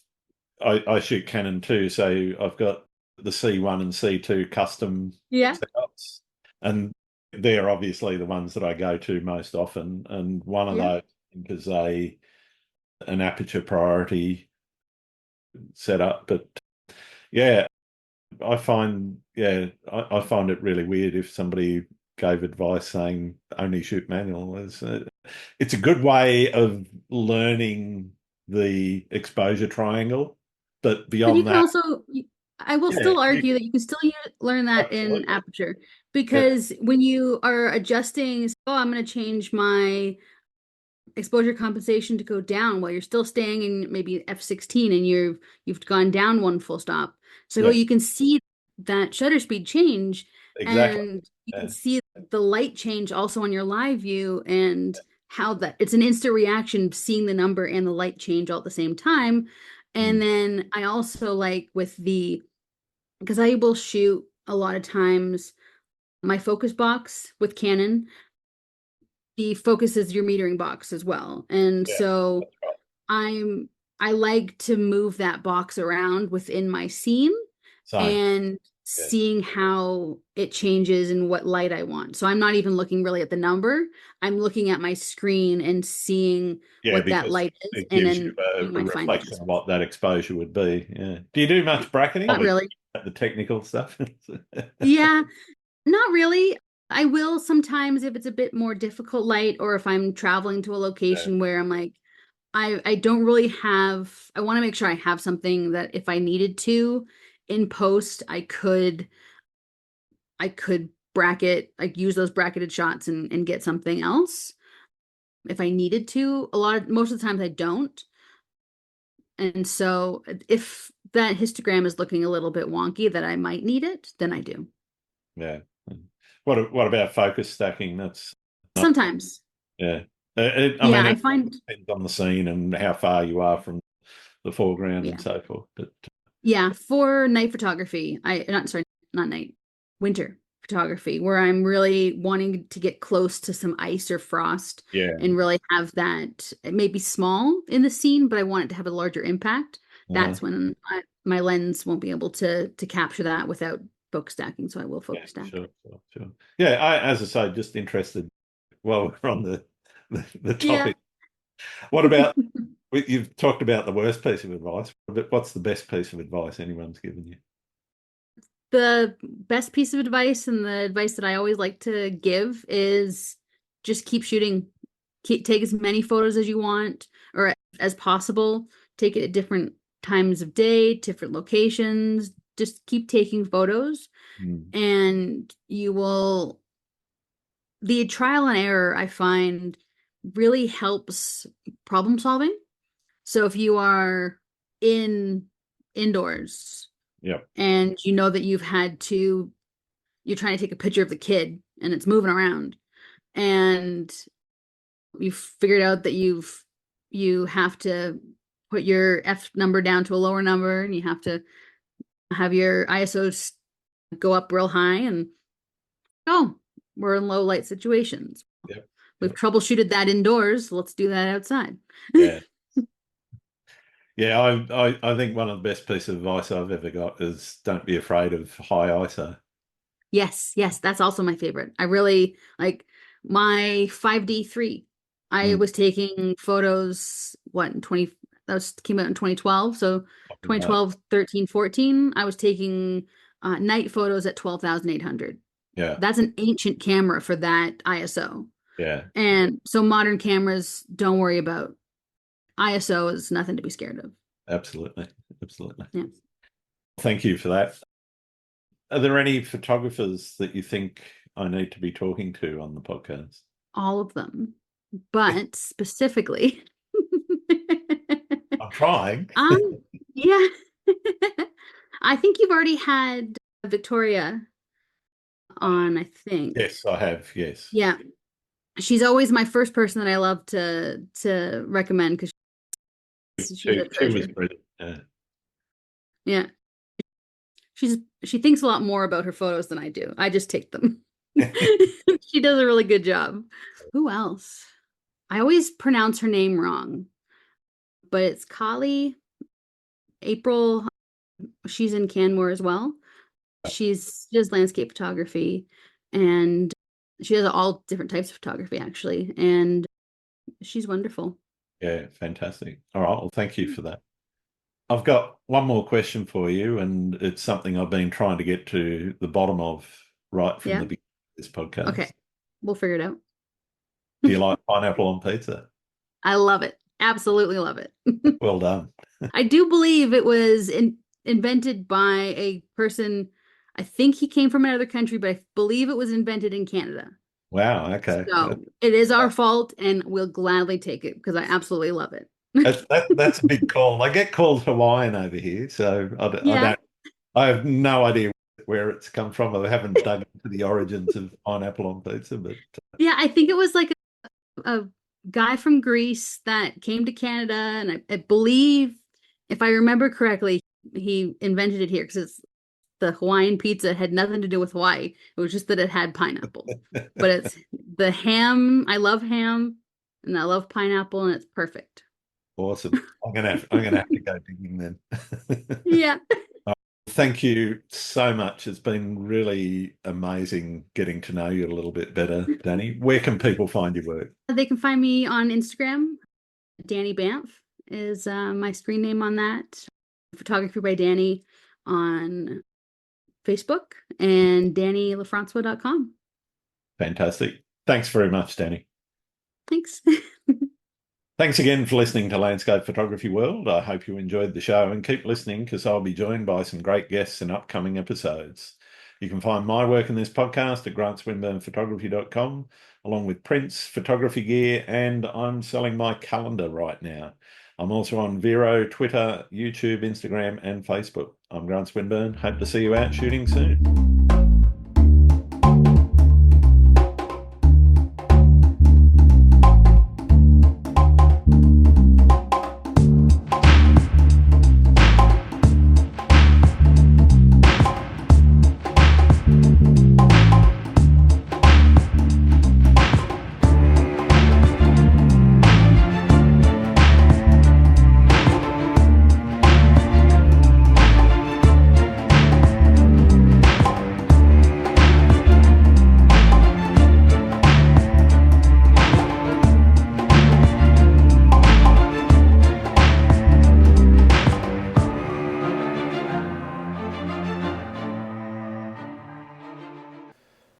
I shoot Canon too, so I've got the C1 and C2 custom Yeah. setups, and they're obviously the ones that I go to most often. And one of Yeah. those I think is an aperture priority setup. But yeah, I find it really weird if somebody gave advice saying only shoot manual. It's a good way of learning the exposure triangle, but But you beyond can that, also, I will yeah, still argue that you can still learn that in absolutely, aperture, yeah, because when you are adjusting, oh, I'm going to change my exposure compensation to go down while you're still staying in maybe f16, and you've gone down one full stop. So yeah, you can see that shutter speed change, exactly, and you can yeah, see the light change also on your live view, and how that it's an instant reaction seeing the number and the light change all at the same time. And mm, then I also like with the because I will shoot a lot of times my focus box with Canon. The focus is your metering box as well. And yeah, so that's right. I'm I like to move that box around within my scene Same, and yeah, seeing how it changes and what light I want. So I'm not even looking really at the number. I'm looking at my screen and seeing yeah, what that because light is, it and gives you then doing a my fine reflection of adjustments. what that exposure would be. Yeah. Do you do much bracketing? Not Probably really. the technical stuff. Yeah, not really. I will sometimes if it's a bit more difficult light, or if I'm traveling to a Yeah. location where I'm like, I don't really have, I want to make sure I have something that if I needed to in post, I could bracket, like use those bracketed shots and get something else if I needed to. Most of the times I don't. And so if that histogram is looking a little bit wonky that I might need it, then I do. Yeah. What about focus stacking? That's not, Sometimes. yeah. I Yeah, mean, I it find, depends on the scene and how far you are from the foreground and yeah. so forth. But Yeah, for night photography, not sorry, not night, winter photography, where I'm really wanting to get close to some ice or frost yeah, and really have that, it may be small in the scene, but I want it to have a larger impact. uh-huh. That's when my lens won't be able to capture that without focus stacking, so I will Yeah, focus stack. sure. Yeah, as I say, just interested. Well, we're on the Yeah. topic. What about you've talked about the worst piece of advice, but what's the best piece of advice anyone's given you? The best piece of advice, and the advice that I always like to give, is just keep shooting. Take as many photos as you want, or as possible. Take it at different times of day, different locations. Just keep taking photos, Mm, and the trial and error, I find, really helps problem solving. So if you are indoors yep. and you know that you're trying to take a picture of the kid and it's moving around, and you've figured out that you have to put your F number down to a lower number, and you have to have your ISO go up real high, and oh, we're in low light situations. Yep. We've Yep. troubleshooted that indoors. Let's do that outside. Yeah. Yeah, I think one of the best pieces of advice I've ever got is don't be afraid of high ISO. Yes, yes, that's also my favorite. I really like my 5D3. I Mm. was taking photos, what, in 20, that was came out in 2012. So 2012, 13, 14, I was taking night photos at 12,800. Yeah, That's an ancient camera for that ISO. yeah, And so modern cameras, don't worry about. ISO is nothing to be scared of. absolutely, absolutely. Yeah, Thank you for that. Are there any photographers that you think I need to be talking to on the podcast? all of them. But specifically, I'm trying. um, yeah. I think you've already had Victoria on, I think. Yes, I have. Yes. Yeah. She's always my first person that I love to recommend because she's a She was treasure. brilliant. Yeah. Yeah. She thinks a lot more about her photos than I do. I just take them. She does a really good job. Who else? I always pronounce her name wrong, but it's Kali April. She's in Canmore as well. She does landscape photography and she does all different types of photography actually. And she's wonderful. Yeah, fantastic. All right. Well, thank you for that. I've got one more question for you, and it's something I've been trying to get to the bottom of right from Yeah. the beginning of this podcast. Okay. We'll figure it out. Do you like pineapple on pizza? I love it. Absolutely love it. Well done. I do believe it was invented by a person. I think he came from another country, but I believe it was invented in Canada. Wow. Okay. So it is our fault, and we'll gladly take it because I absolutely love it. That's a big call. I get called Hawaiian over here, so Yeah. I have no idea where it's come from. I haven't dug into the origins of pineapple on pizza, but Yeah, I think it was like a guy from Greece that came to Canada, and I believe, if I remember correctly, he invented it here because it's the Hawaiian pizza had nothing to do with Hawaii. It was just that it had pineapple. But it's the ham. I love ham, and I love pineapple, and it's perfect. awesome. I'm gonna have to go digging then. Yeah. Thank you so much. It's been really amazing getting to know you a little bit better, Dani. Where can people find your work? They can find me on Instagram. Dani Banff is my screen name on that. Photography by Dani on Facebook and DaniLefrancois.com. Fantastic. Thanks very much, Dani. Thanks. Thanks again for listening to Landscape Photography World. I hope you enjoyed the show and keep listening because I'll be joined by some great guests in upcoming episodes. You can find my work in this podcast at grantswinburnphotography.com, along with prints, photography gear, and I'm selling my calendar right now. I'm also on Vero, Twitter, YouTube, Instagram, and Facebook. I'm Grant Swinburne. Hope to see you out shooting soon.